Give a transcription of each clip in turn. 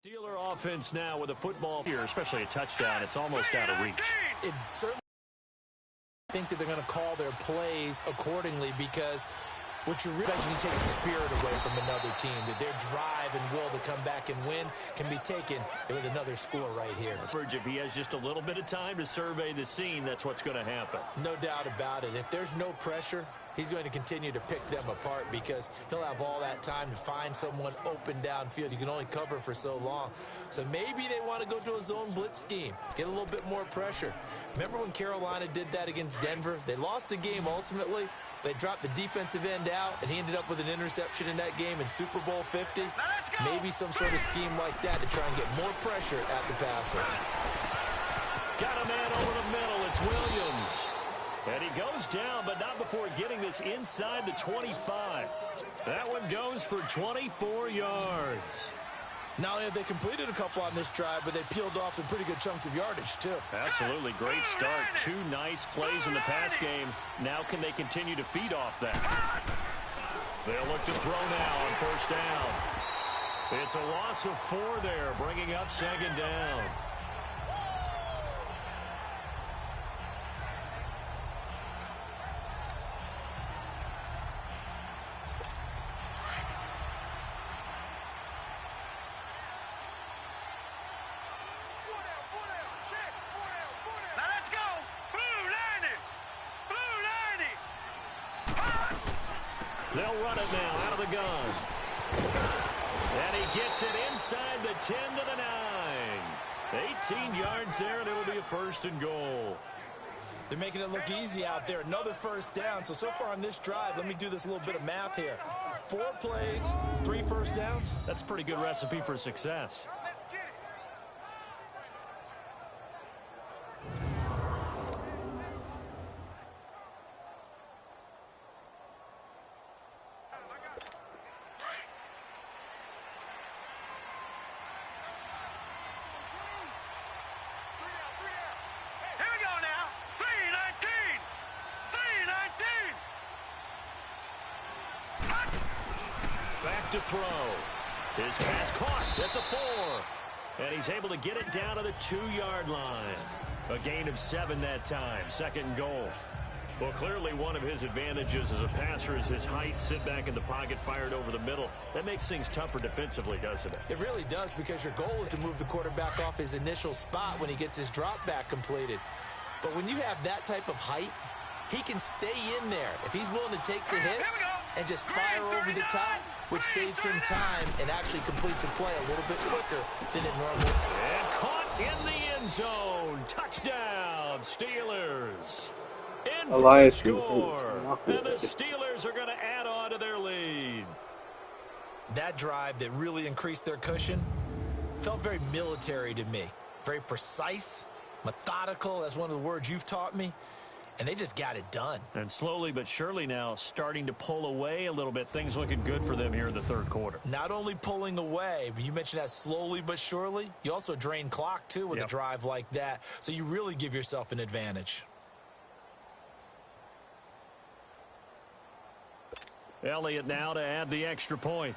Steeler offense now with a football here, especially a touchdown. It's almost out of reach. It certainly think that they're going to call their plays accordingly, because what you're really you take a spirit away from another team, that their drive and will to come back and win can be taken with another score right here. If he has just a little bit of time to survey the scene, that's what's going to happen. No doubt about it. If there's no pressure, he's going to continue to pick them apart, because he'll have all that time to find someone open downfield. You can only cover for so long. So maybe they want to go to a zone blitz scheme, get a little bit more pressure. Remember when Carolina did that against Denver? They lost the game ultimately. They dropped the defensive end out, and he ended up with an interception in that game in Super Bowl 50. Maybe some sort of scheme like that to try and get more pressure at the passer. Got a man over the middle. It's Williams. And he goes down, but not before getting this inside the 25. That one goes for 24 yards. Not only have they completed a couple on this drive, but they peeled off some pretty good chunks of yardage, too. Absolutely. Great start. Two nice plays in the pass game. Now can they continue to feed off that? They'll look to throw now on first down. It's a loss of 4 there, bringing up second down. They'll run it now out of the gun. And he gets it inside the 10 to the 9. 18 yards there, and it'll be a first and goal. They're making it look easy out there. Another first down. So far on this drive, let me do this little bit of math here. 4 plays, 3 first downs. That's a pretty good recipe for success. To throw. His pass caught at the 4. And he's able to get it down to the 2-yard line. A gain of 7 that time. Second and goal. Well, clearly one of his advantages as a passer is his height. Sit back in the pocket, fired over the middle. That makes things tougher defensively, doesn't it? It really does, because your goal is to move the quarterback off his initial spot when he gets his drop back completed. But when you have that type of height, he can stay in there if he's willing to take the hits and just fire over the top, which saves him time and actually completes a play a little bit quicker than it normally. And caught in the end zone. Touchdown, Steelers. In Elias score. And the Steelers are going to add on to their lead. That drive that really increased their cushion felt very military to me. Very precise, methodical. That's one of the words you've taught me. And they just got it done. And slowly but surely now starting to pull away a little bit. Things looking good for them here in the third quarter. Not only pulling away, but you mentioned that slowly but surely. You also drain clock, too, with a drive like that. So you really give yourself an advantage. Elliott now to add the extra point.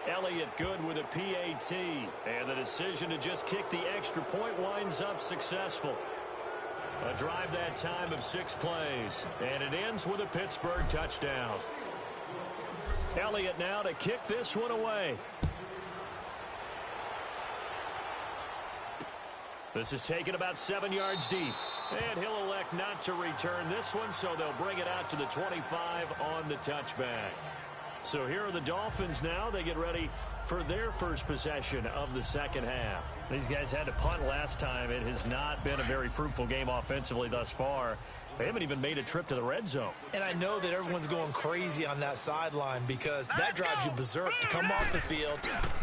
Elliott good with a PAT, and the decision to just kick the extra point winds up successful. A drive that time of 6 plays, and it ends with a Pittsburgh touchdown. Elliott now to kick this one away. This is taken about 7 yards deep, and he'll elect not to return this one, so they'll bring it out to the 25 on the touchback. So here are the Dolphins now. They get ready for their first possession of the second half. These guys had to punt last time. It has not been a very fruitful game offensively thus far. They haven't even made a trip to the red zone. And I know that everyone's going crazy on that sideline, because that drives you berserk to come off the field,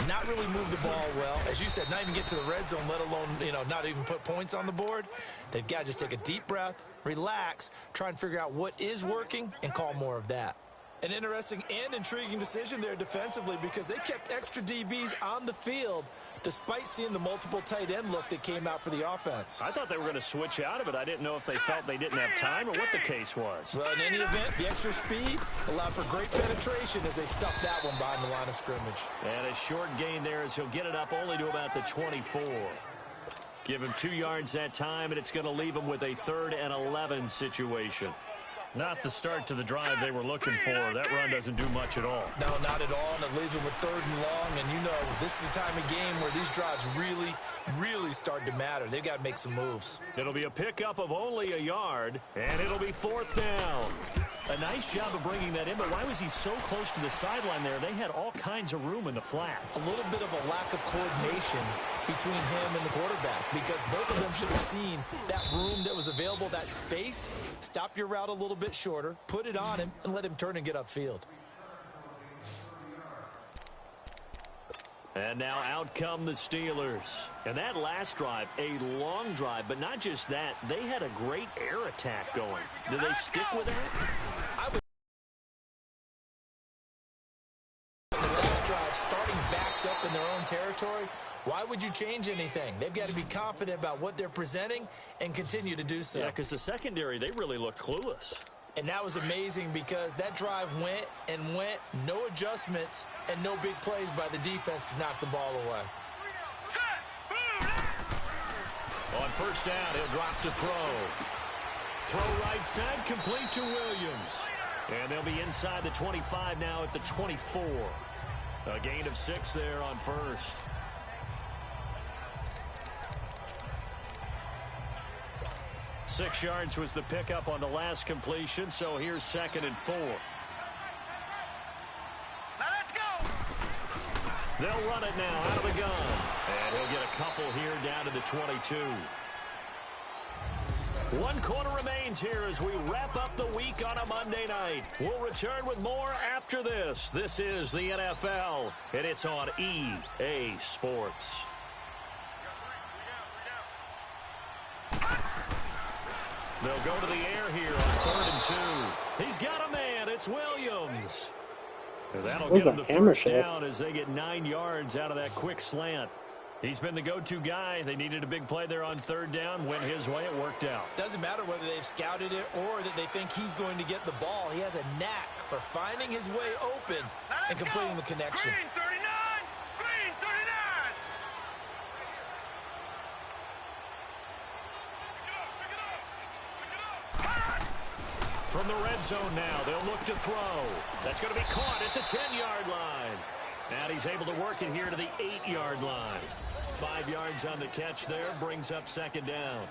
not really move the ball well. As you said, not even get to the red zone, let alone, not even put points on the board. They've got to just take a deep breath, relax, try and figure out what is working, and call more of that. An interesting and intriguing decision there defensively because they kept extra DBs on the field despite seeing the multiple tight end look that came out for the offense. I thought they were going to switch out of it. I didn't know if they felt they didn't have time or what the case was. Well, in any event, the extra speed allowed for great penetration as they stuffed that one behind the line of scrimmage. And a short gain there as he'll get it up only to about the 24. Give him 2 yards that time, and it's going to leave him with a 3rd and 11 situation. Not the start to the drive they were looking for. That run doesn't do much at all. No, not at all, and it leaves them with 3rd and long. And you know, this is the time of game where these drives really start to matter. They've got to make some moves. It'll be a pickup of only a yard, and it'll be 4th down. A nice job of bringing that in, but why was he so close to the sideline there? They had all kinds of room in the flat. A little bit of a lack of coordination between him and the quarterback because both of them should have seen that room that was available, that space. Stop your route a little bit shorter, put it on him, and let him turn and get upfield. And now out come the Steelers. And that last drive, a long drive, but not just that, they had a great air attack going. Do they stick with that? The last drive, starting backed up in their own territory, why would you change anything? They've got to be confident about what they're presenting and continue to do so. Yeah, because the secondary, they really look clueless. And that was amazing because that drive went and went, no adjustments, and no big plays by the defense to knock the ball away. On 1st down, he'll drop to throw. Throw right side, complete to Williams. And they'll be inside the 25 now at the 24. A gain of 6 there on 1st. Six yards was the pickup on the last completion, so here's 2nd and 4. Now let's go. They'll run it now out of the gun. And he'll get a couple here down to the 22. 1 quarter remains here as we wrap up the week on a Monday night. We'll return with more after this. This is the NFL, and it's on EA Sports. They'll go to the air here on 3rd and 2. He's got a man. It's Williams. And that'll get him the 1st down as they get 9 yards out of that quick slant. He's been the go-to guy. They needed a big play there on 3rd down. Went his way. It worked out. Doesn't matter whether they've scouted it or that they think he's going to get the ball. He has a knack for finding his way open and completing the connection. Green 39. Green 39. From the red zone now, they'll look to throw. That's going to be caught at the 10-yard line. And he's able to work it here to the 8-yard line. 5 yards on the catch there, brings up 2nd down.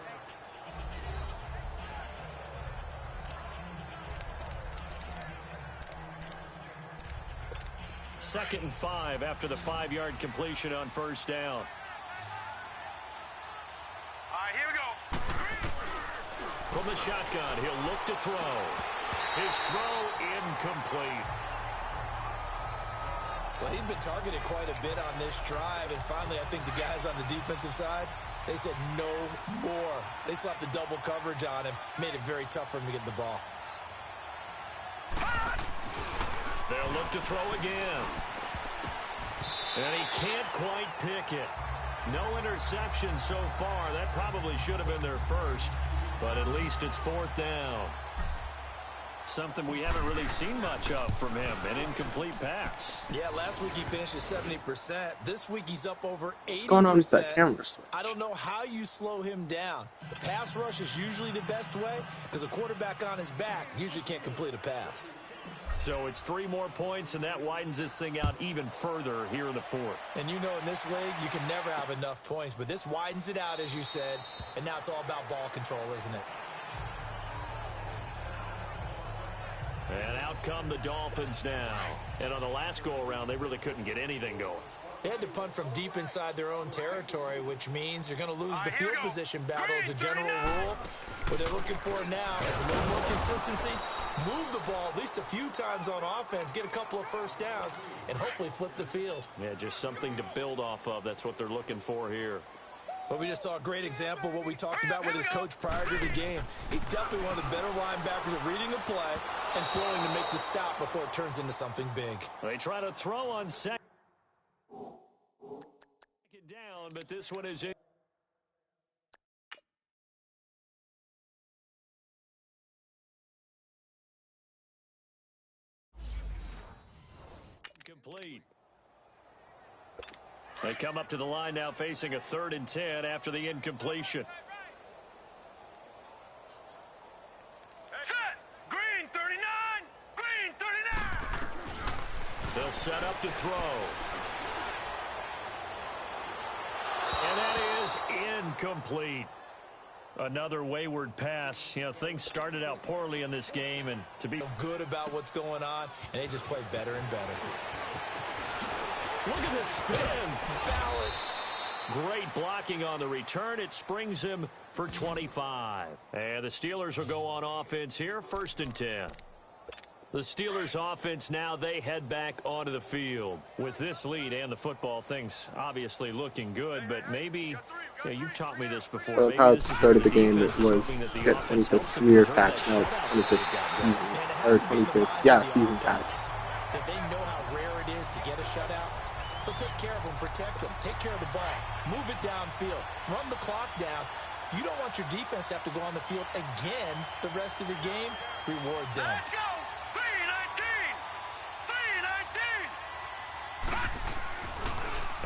Second and 5 after the 5-yard completion on 1st down. All right, here we go. From the shotgun, he'll look to throw. His throw incomplete. Well, he'd been targeted quite a bit on this drive, and finally I think the guys on the defensive side, they said no more. They slapped the double coverage on him, made it very tough for him to get the ball. They'll look to throw again. And he can't quite pick it. No interception so far. That probably should have been their first, but at least it's 4th down. Something we haven't really seen much of from him, an incomplete pass. Yeah, last week he finished at 70%. This week he's up over 80%. What's going on with that camera switch? I don't know how you slow him down. The pass rush is usually the best way because a quarterback on his back usually can't complete a pass. So it's 3 more points, and that widens this thing out even further here in the 4th. And you know in this league, you can never have enough points, but this widens it out, as you said, and now it's all about ball control, isn't it? And out come the Dolphins now. And on the last go-around, they really couldn't get anything going. They had to punt from deep inside their own territory, which means you're going to lose the field position battle as a general rule. What they're looking for now is a little more consistency, move the ball at least a few times on offense, get a couple of 1st downs, and hopefully flip the field. Yeah, just something to build off of. That's what they're looking for here. Well, we just saw a great example of what we talked about with his coach prior to the game. He's definitely one of the better linebackers at reading a play and throwing to make the stop before it turns into something big. They try to throw on second down, but this one is incomplete. They come up to the line now facing a 3rd and 10 after the incompletion. Set. Green 39. Green 39. They'll set up to throw. And that is incomplete. Another wayward pass. You know, things started out poorly in this game, and to be good about what's going on, and they just play better and better. Look at this spin. Balance. Great blocking on the return. It springs him for 25. And the Steelers will go on offense here, 1st and 10. The Steelers offense now, they head back onto the field. With this lead and the football, things obviously looking good, but maybe, you've taught me this before. So how it started the game, it was get 25th career patch, now it's 25th season, or 25th, season patch. That they know how rare it is to get a shutout. So take care of them, protect them, take care of the ball, move it downfield, run the clock down. You don't want your defense to have to go on the field again the rest of the game. Reward them. Let's go. 3-19.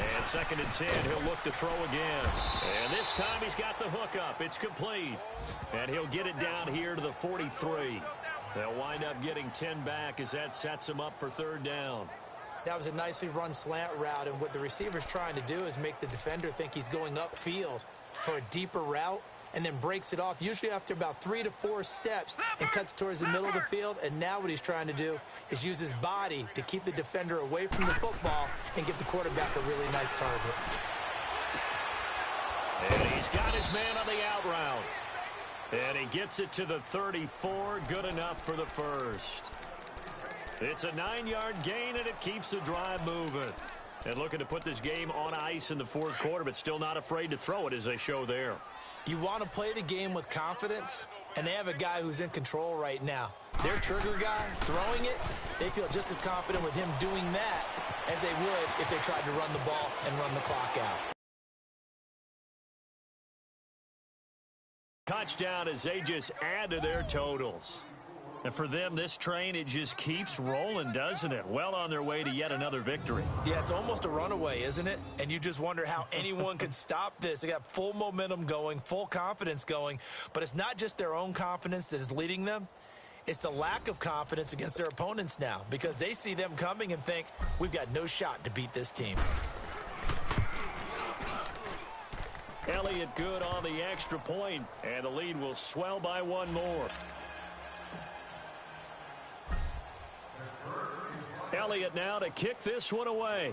3-19. And 2nd and 10, he'll look to throw again. And this time he's got the hook up. It's complete. And he'll get it down here to the 43. They'll wind up getting 10 back as that sets him up for 3rd down. That was a nicely run slant route, and what the receiver's trying to do is make the defender think he's going upfield for a deeper route and then breaks it off, usually after about 3 to 4 steps, and cuts towards the middle of the field. And now what he's trying to do is use his body to keep the defender away from the football and give the quarterback a really nice target. And he's got his man on the out route. And he gets it to the 34, good enough for the first. It's a 9-yard gain, and it keeps the drive moving. And looking to put this game on ice in the 4th quarter, but still not afraid to throw it as they show there. You want to play the game with confidence, and they have a guy who's in control right now. Their trigger guy throwing it, they feel just as confident with him doing that as they would if they tried to run the ball and run the clock out. Touchdown as they just add to their totals. And for them, this train, it just keeps rolling, doesn't it? Well on their way to yet another victory. Yeah, it's almost a runaway, isn't it? And you just wonder how anyone could stop this. They got full momentum going, full confidence going. But it's not just their own confidence that is leading them. It's the lack of confidence against their opponents now, because they see them coming and think, we've got no shot to beat this team. Elliott good on the extra point, and the lead will swell by 1 more. Elliott now to kick this one away.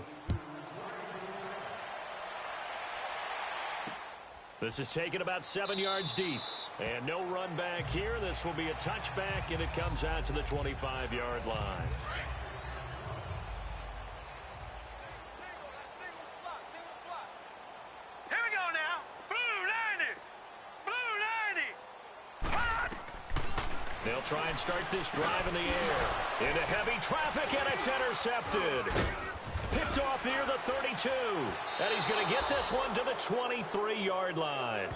This is taken about 7 yards deep. And no run back here. This will be a touchback, and it comes out to the 25-yard line. Here we go now. Blue 90. Blue 90. Hot. They'll try and start this drive in the air. Into heavy traffic, and it's intercepted. Picked off near the 32. And he's going to get this one to the 23-yard line.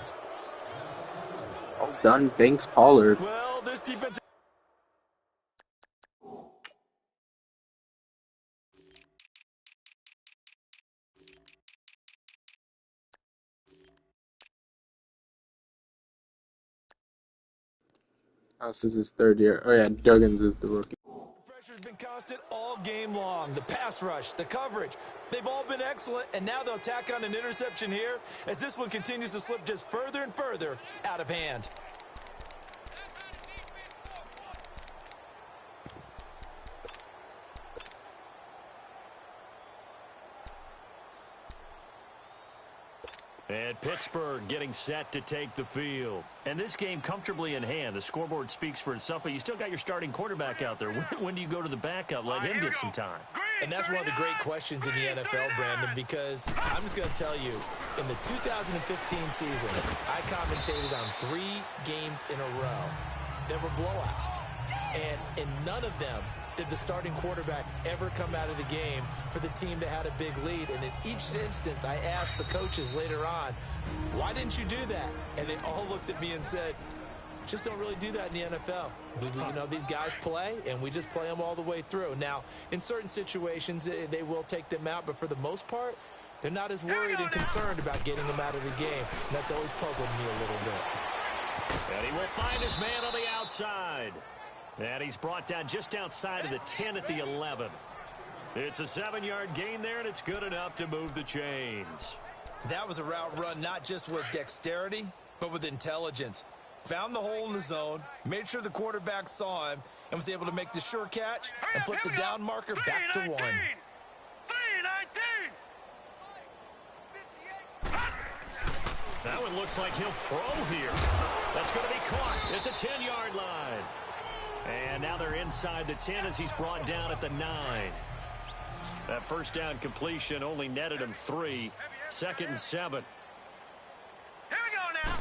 Well done, Banks Pollard. Well, this defense... This is his 3rd year. Oh yeah, Duggins is the rookie. Pressure's been constant all game long. The pass rush, the coverage, they've all been excellent, and now they'll tack on an interception here as this one continues to slip just further and further out of hand. And Pittsburgh getting set to take the field. And this game comfortably in hand. The scoreboard speaks for itself, but you still got your starting quarterback out there. When do you go to the backup? Let him get some time. And that's one of the great questions in the NFL, Brandon, because I'm just going to tell you, in the 2015 season, I commentated on 3 games in a row that were blowouts. And in none of them did the starting quarterback ever come out of the game for the team that had a big lead. And in each instance, I asked the coaches later on, why didn't you do that? And they all looked at me and said, just don't really do that in the NFL. You know, these guys play, and we just play them all the way through. Now, in certain situations, they will take them out, but for the most part, they're not as worried and concerned about getting them out of the game. And that's always puzzled me a little bit. And he will find his man on the outside. And he's brought down just outside of the 10 at the 11. It's a 7-yard gain there, and it's good enough to move the chains. That was a route run not just with dexterity, but with intelligence. Found the hole in the zone, made sure the quarterback saw him, and was able to make the sure catch and flip the down marker back to 1. 319. That one looks like he'll throw here. That's going to be caught at the 10-yard line. And now they're inside the 10 as he's brought down at the 9. That first down completion only netted him 3. 2nd and 7. Here we go now.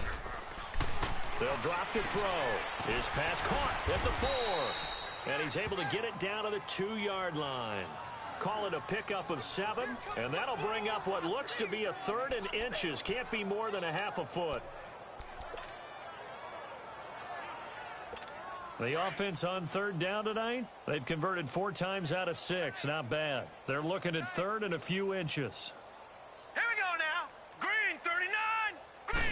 They'll drop to throw. His pass caught at the 4. And he's able to get it down to the 2-yard line. Call it a pickup of 7. And that'll bring up what looks to be a 3rd and inches. Can't be more than a half a foot. The offense on 3rd down tonight, they've converted 4 times out of 6. Not bad. They're looking at 3rd and a few inches. Here we go now. Green 39. Green.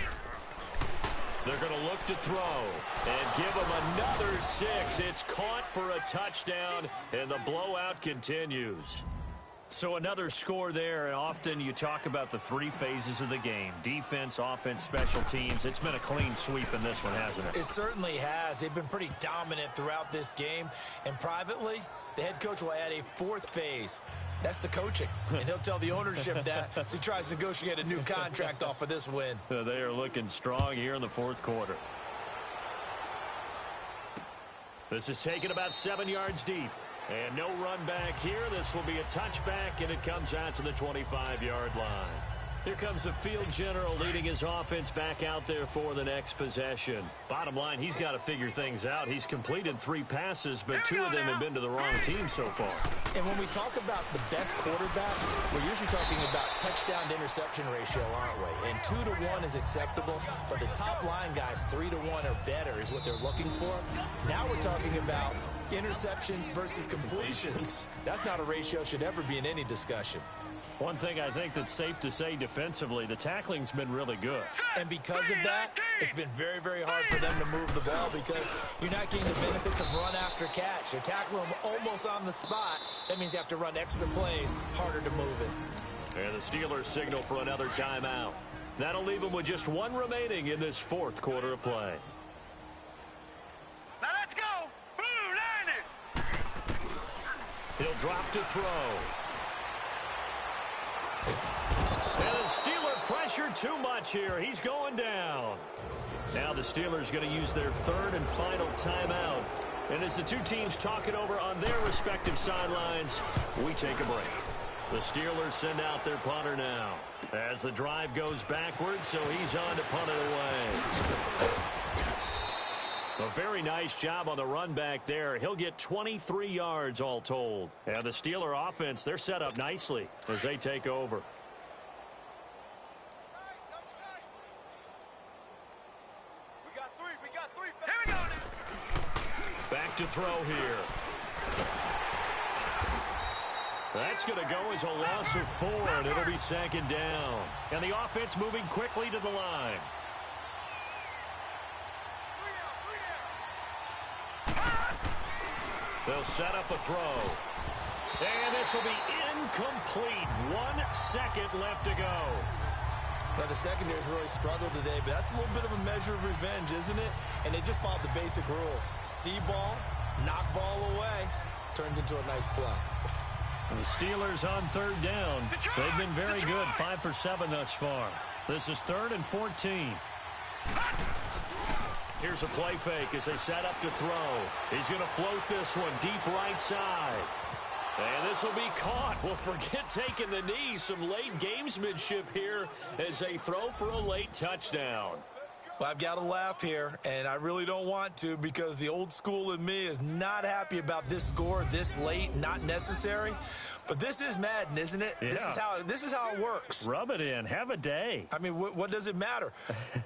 They're going to look to throw and give him another 6. It's caught for a touchdown, and the blowout continues. So another score there, and often you talk about the 3 phases of the game. Defense, offense, special teams. It's been a clean sweep in this one, hasn't it? It certainly has. They've been pretty dominant throughout this game. And privately, the head coach will add a 4th phase. That's the coaching. And he'll tell the ownership that as he tries to negotiate a new contract off of this win. They are looking strong here in the 4th quarter. This is taken about 7 yards deep. And no run back here. This will be a touchback, and it comes out to the 25-yard line. Here comes the field general leading his offense back out there for the next possession. Bottom line, he's got to figure things out. He's completed 3 passes, but 2 of them have been to the wrong team so far. And when we talk about the best quarterbacks, we're usually talking about touchdown to interception ratio, aren't we? And 2 to 1 is acceptable, but the top line guys, 3 to 1 or better is what they're looking for. Now we're talking about interceptions versus completions. That's not a ratio should ever be in any discussion. One thing I think that's safe to say defensively, the tackling's been really good. And because of that, it's been very, very hard for them to move the ball because you're not getting the benefits of run after catch. They're tackling them almost on the spot. That means you have to run extra plays, harder to move it. And the Steelers signal for another timeout. That'll leave them with just 1 remaining in this 4th quarter of play. Now let's go. Blue, line it. He'll drop to throw. And the Steeler pressure too much here. He's going down. Now the Steelers going to use their 3rd and final timeout. And as the 2 teams talk it over on their respective sidelines, we take a break. The Steelers send out their punter now as the drive goes backwards, so he's on to punt it away. A very nice job on the run back there. He'll get 23 yards all told. And the Steeler offense, they're set up nicely as they take over. Here we go now. Back to throw here. That's going to go as a loss of 4, and it'll be 2nd down. And the offense moving quickly to the line. They'll set up a throw. And this will be incomplete. 1 second left to go. Now, the secondary's really struggled today, but that's a little bit of a measure of revenge, isn't it? And they just followed the basic rules. See ball, knock ball away. Turns into a nice play. And the Steelers on 3rd down. They've been very good, 5 for 7 thus far. This is 3rd and 14. Here's a play fake as they set up to throw. He's going to float this one deep right side. And this will be caught. Well, forget taking the knee. Some late gamesmanship here as they throw for a late touchdown. Well, I've got to laugh here, and I really don't want to because the old school in me is not happy about this score this late, not necessary. But this is Madden, isn't it? Yeah. This is how it works. Rub it in. Have a day. I mean, what does it matter?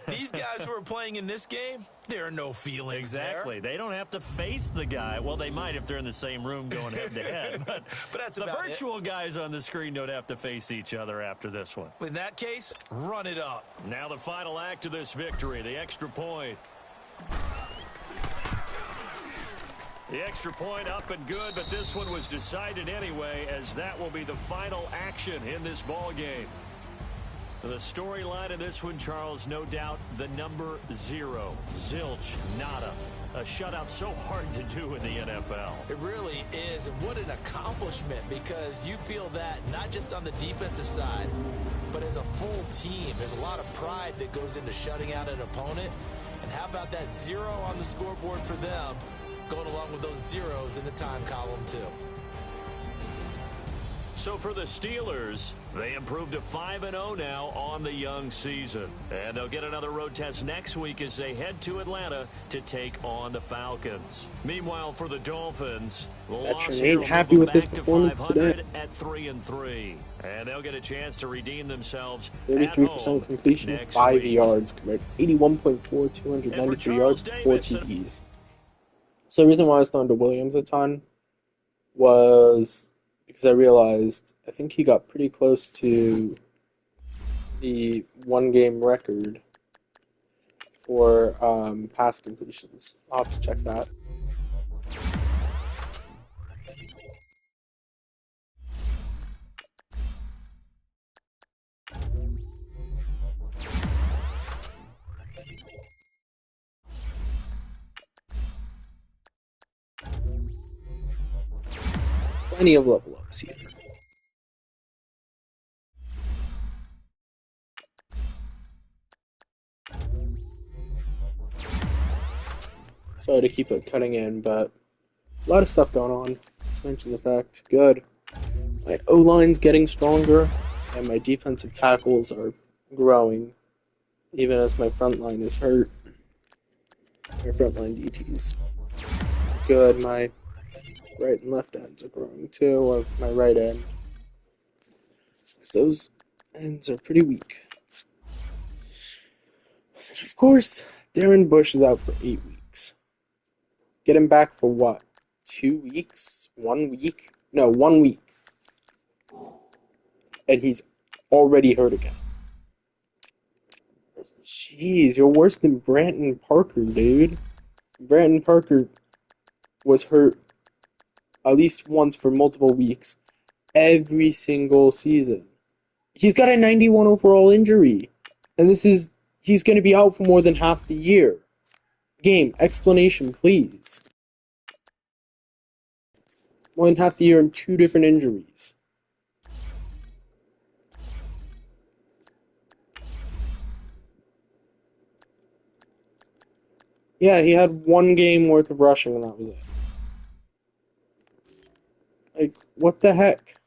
These guys who are playing in this game, there are no feelings Exactly. there. They don't have to face the guy. Well, they might if they're in the same room going head-to-head. But that's the about virtual guys on the screen don't have to face each other after this one. In that case, run it up. Now the final act of this victory, the extra point. The extra point up and good, but this one was decided anyway, as that will be the final action in this ball game. The storyline of this one, Charles, no doubt the number 0. Zilch, nada. A shutout so hard to do in the NFL. It really is, and what an accomplishment, because you feel that not just on the defensive side, but as a full team. There's a lot of pride that goes into shutting out an opponent. And how about that 0 on the scoreboard for them, going along with those zeros in the time column too. So for the Steelers, they improved to 5-0 now on the young season. And they'll get another road test next week as they head to Atlanta to take on the Falcons. Meanwhile, for the Dolphins, the loss here will happy move with them his back to performance 500 today. at 3-3. And they'll get a chance to redeem themselves 33% completion, 5 yards, compared to 81.4, 293 yards, 4 TDs. So the reason why I was throwing to Williams a ton was because I realized I think he got pretty close to the one-game record for pass completions. I'll have to check that. Plenty of level ups here. Sorry to keep it cutting in, but a lot of stuff going on. Let's mention the fact, good. My O-line's getting stronger, and my defensive tackles are growing, even as my front line is hurt. My front line DTs. Good, my right and left ends are growing too, or my right end. Because those ends are pretty weak. Of course, Darren Bush is out for 8 weeks. Get him back for what? 2 weeks? 1 week? No, 1 week. And he's already hurt again. Jeez, you're worse than Branton Parker, dude. Branton Parker was hurt at least once for multiple weeks every single season. He's got a 91 overall injury. And he's going to be out for more than half the year. Game, explanation, please. More than half the year and 2 different injuries. Yeah, he had 1 game worth of rushing and that was it. Like, what the heck?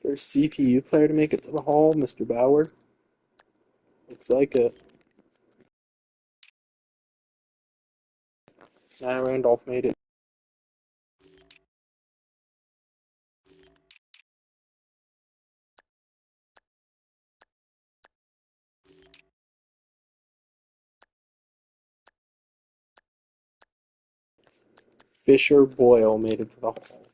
There's CPU player to make it to the hall, Mr. Bauer. Looks like it. Nah, Randolph made it. Fisher Boyle made it to the hall.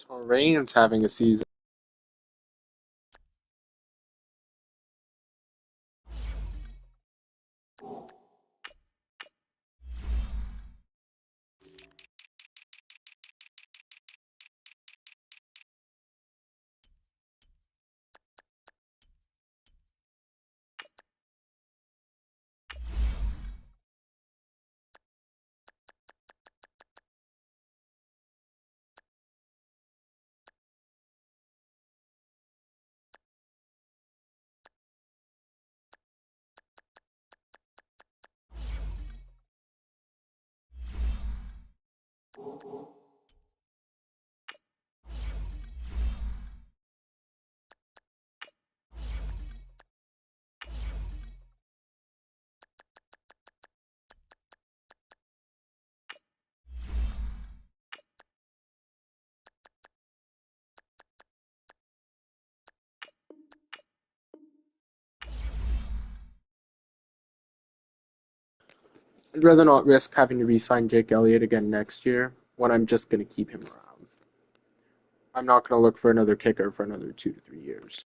Torrain's having a season. I'd rather not risk having to re-sign Jake Elliott again next year when I'm just going to keep him around. I'm not going to look for another kicker for another 2 to 3 years.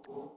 You